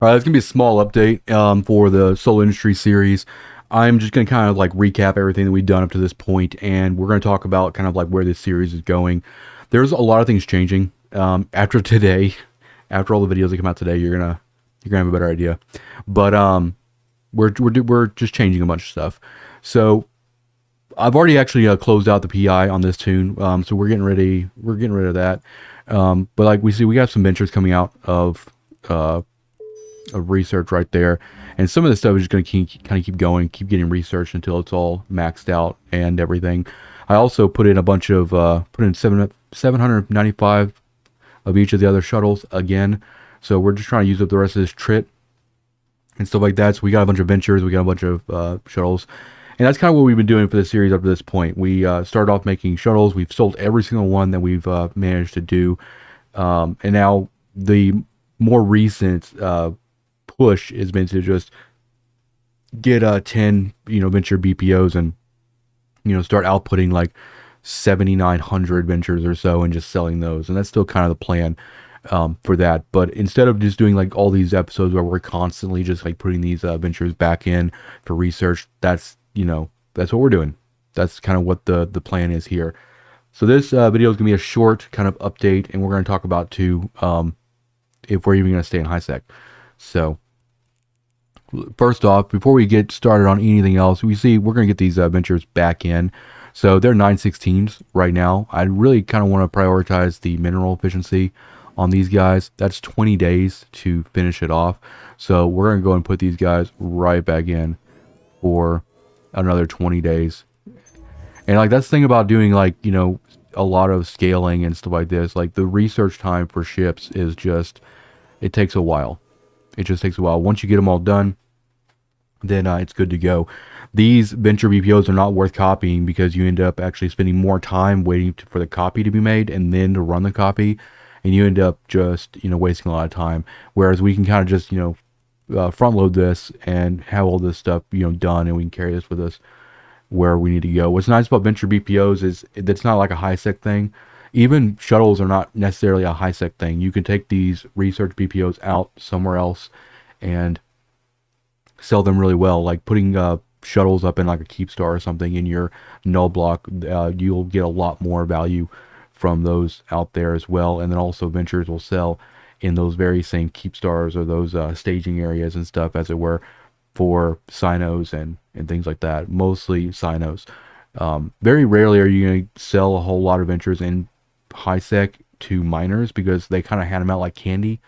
All right, it's gonna be a small update for the Soul Industry series. I'm just gonna kind of like recap everything that we've done up to this point, and we're gonna talk about kind of like where this series is going. There's a lot of things changing after today. After all the videos that come out today, you're gonna have a better idea. But we're just changing a bunch of stuff. So I've already actually closed out the PI on this tune. So we're getting ready. We're getting rid of that. But like we see, we got some ventures coming out uh, of research right there. And some of this stuff is just going to kind of keep going, keep getting researched until it's all maxed out and everything. I also put in a bunch of, put in 795 of each of the other shuttles again. So we're just trying to use up the rest of this trip and stuff like that. So we got a bunch of ventures, we got a bunch of shuttles. And that's kind of what we've been doing for the series up to this point. We started off making shuttles. We've sold every single one that we've managed to do. And now the more recent push has been to just get 10 venture BPOs and start outputting like 7,900 ventures or so and just selling those. And that's still kind of the plan for that. But instead of just doing like all these episodes where we're constantly just like putting these ventures back in for research, that's what we're doing. That's kind of what the plan is here. So this video is gonna be a short kind of update, and we're gonna talk about too if we're even gonna stay in high sec. So first off, before we get started on anything else, we see we're going to get these ventures back in. So they're 916s right now. I really kind of want to prioritize the mineral efficiency on these guys. That's 20 days to finish it off. So we're going to go and put these guys right back in for another 20 days. And like that's the thing about doing like, a lot of scaling and stuff like this. Like the research time for ships is just, it takes a while. It just takes a while. Once you get them all done, then it's good to go. These venture BPOs are not worth copying because you end up actually spending more time waiting for the copy to be made and then to run the copy, and you end up just wasting a lot of time. Whereas we can kind of just front load this and have all this stuff done, and we can carry this with us where we need to go. What's nice about venture BPOs is that's not like a high sec thing. Even shuttles are not necessarily a high sec thing. You can take these research BPOs out somewhere else and sell them really well. Like putting shuttles up in like a Keepstar or something in your null block, you'll get a lot more value from those out there as well. And then also ventures will sell in those very same Keepstars or those staging areas and stuff, as it were, for Sinos and things like that. Mostly Sinos. Very rarely are you going to sell a whole lot of ventures in high sec to miners because they kind of hand them out like candy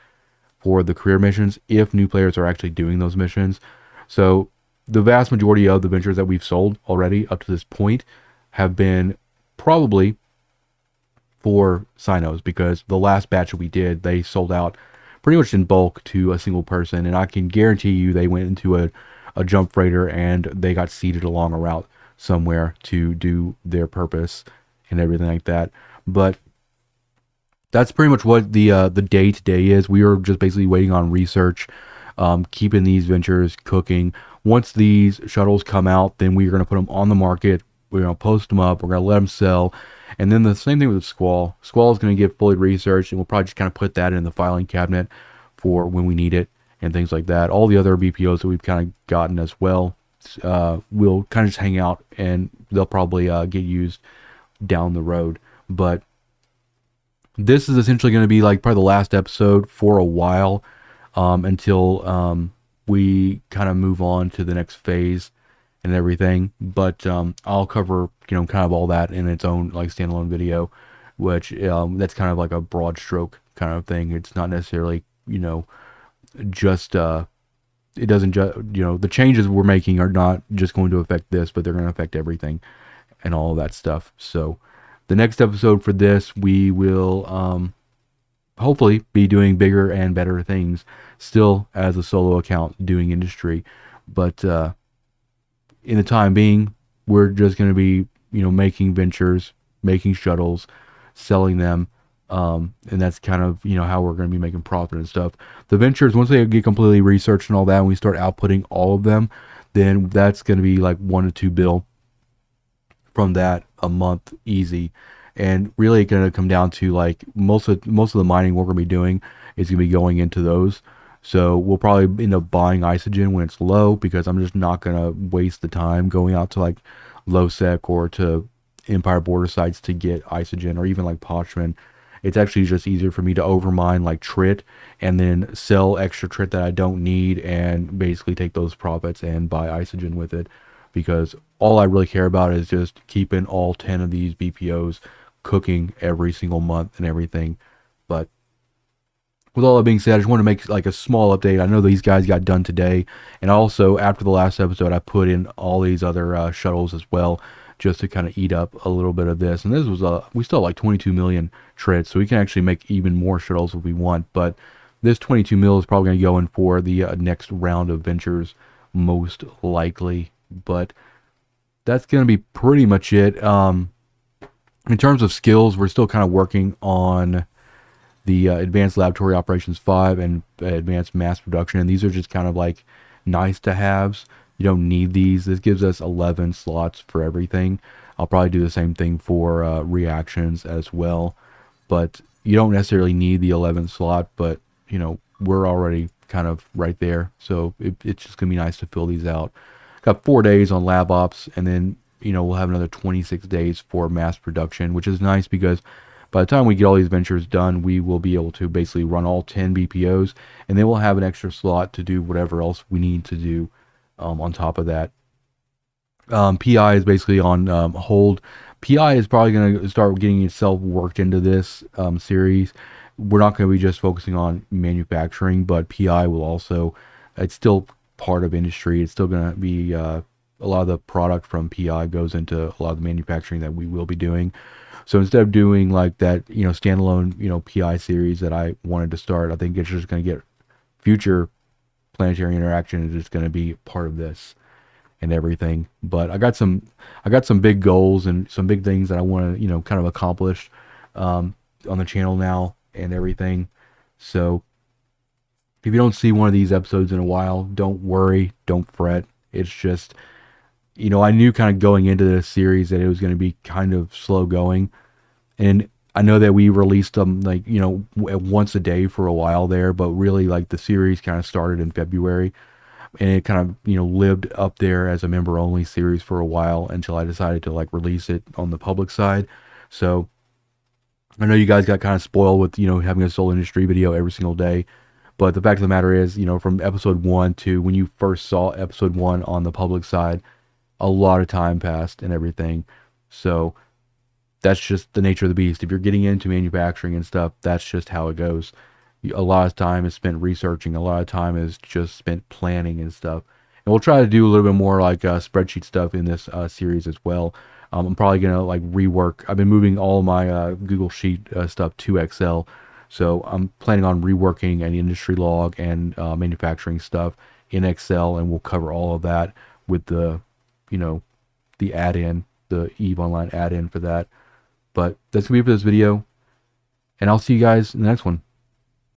for the career missions if new players are actually doing those missions. So the vast majority of the ventures that we've sold already up to this point have been probably for Sinos, because the last batch that we did, they sold out pretty much in bulk to a single person, and I can guarantee you they went into a jump freighter and they got seated along a route somewhere to do their purpose and everything like that. But that's pretty much what the day to day is. We are just basically waiting on research, keeping these ventures cooking. Once these shuttles come out, then we're going to put them on the market. We're going to post them up. We're going to let them sell. And then the same thing with Squall. Squall is going to get fully researched, and we'll probably just kind of put that in the filing cabinet for when we need it and things like that. All the other BPOs that we've kind of gotten as well, will kind of just hang out, and they'll probably get used down the road. But this is essentially going to be like probably the last episode for a while, until we kind of move on to the next phase and everything. But I'll cover kind of all that in its own like standalone video, which that's kind of like a broad stroke kind of thing. It's not necessarily just it doesn't just the changes we're making are not just going to affect this, but they're going to affect everything and all of that stuff. So the next episode for this, we will hopefully be doing bigger and better things still as a solo account doing industry. But in the time being, we're just going to be making ventures, making shuttles, selling them, and that's kind of how we're going to be making profit and stuff. The ventures, once they get completely researched and all that, and we start outputting all of them, then that's going to be like 1 to 2 bill from that a month easy. And really going to come down to like most of the mining we're going to be doing is going to be going into those. So we'll probably end up buying Isogen when it's low, because I'm just not gonna waste the time going out to like Lowsec or to Empire border sites to get Isogen, or even like Pochman. It's actually just easier for me to overmine like Trit and then sell extra Trit that I don't need, and basically take those profits and buy Isogen with it, because all I really care about is just keeping all 10 of these BPOs cooking every single month and everything. But with all that being said, I just want to make like a small update. I know these guys got done today, and also after the last episode, I put in all these other shuttles as well, just to kind of eat up a little bit of this. And this was we still have like 22 million trades, so we can actually make even more shuttles if we want. But this 22 mil is probably going to go in for the next round of ventures, most likely. But that's going to be pretty much it. In terms of skills, we're still kind of working on the Advanced Laboratory Operations 5 and Advanced Mass Production, and these are just kind of like nice to haves. You don't need these. This gives us 11 slots for everything. I'll probably do the same thing for reactions as well, but you don't necessarily need the 11th slot, but you know, we're already kind of right there, so it's just gonna be nice to fill these out. Got 4 days on lab ops, and then you know, we'll have another 26 days for mass production, which is nice because by the time we get all these ventures done, we will be able to basically run all 10 BPOs, and then we'll have an extra slot to do whatever else we need to do on top of that. PI is basically on hold. PI is probably going to start getting itself worked into this series. We're not going to be just focusing on manufacturing, but PI will also, it's still part of industry. It's still going to be, a lot of the product from PI goes into a lot of the manufacturing that we will be doing. So instead of doing like that, you know, standalone, you know, PI series that I wanted to start, I think it's just going to get future planetary interaction is just going to be part of this and everything. But I got some big goals and some big things that I want to, you know, kind of accomplish on the channel now and everything. So if you don't see one of these episodes in a while, don't worry, don't fret. It's just, you know, I knew kind of going into this series that it was going to be kind of slow going. And I know that we released them like, you know, once a day for a while there, but really like the series kind of started in February, and it kind of, you know, lived up there as a member only series for a while until I decided to like release it on the public side. So I know you guys got kind of spoiled with, you know, having a Soul Industry video every single day. But the fact of the matter is, you know, from episode 1 to when you first saw episode 1 on the public side, a lot of time passed and everything. So that's just the nature of the beast. If you're getting into manufacturing and stuff, that's just how it goes. A lot of time is spent researching. A lot of time is just spent planning and stuff. And we'll try to do a little bit more like spreadsheet stuff in this series as well. I'm probably going to like rework. I've been moving all my Google Sheet stuff to Excel. So I'm planning on reworking an industry log and manufacturing stuff in Excel, and we'll cover all of that with the, you know, the add-in, the EVE Online add-in for that. But that's going to be it for this video, and I'll see you guys in the next one.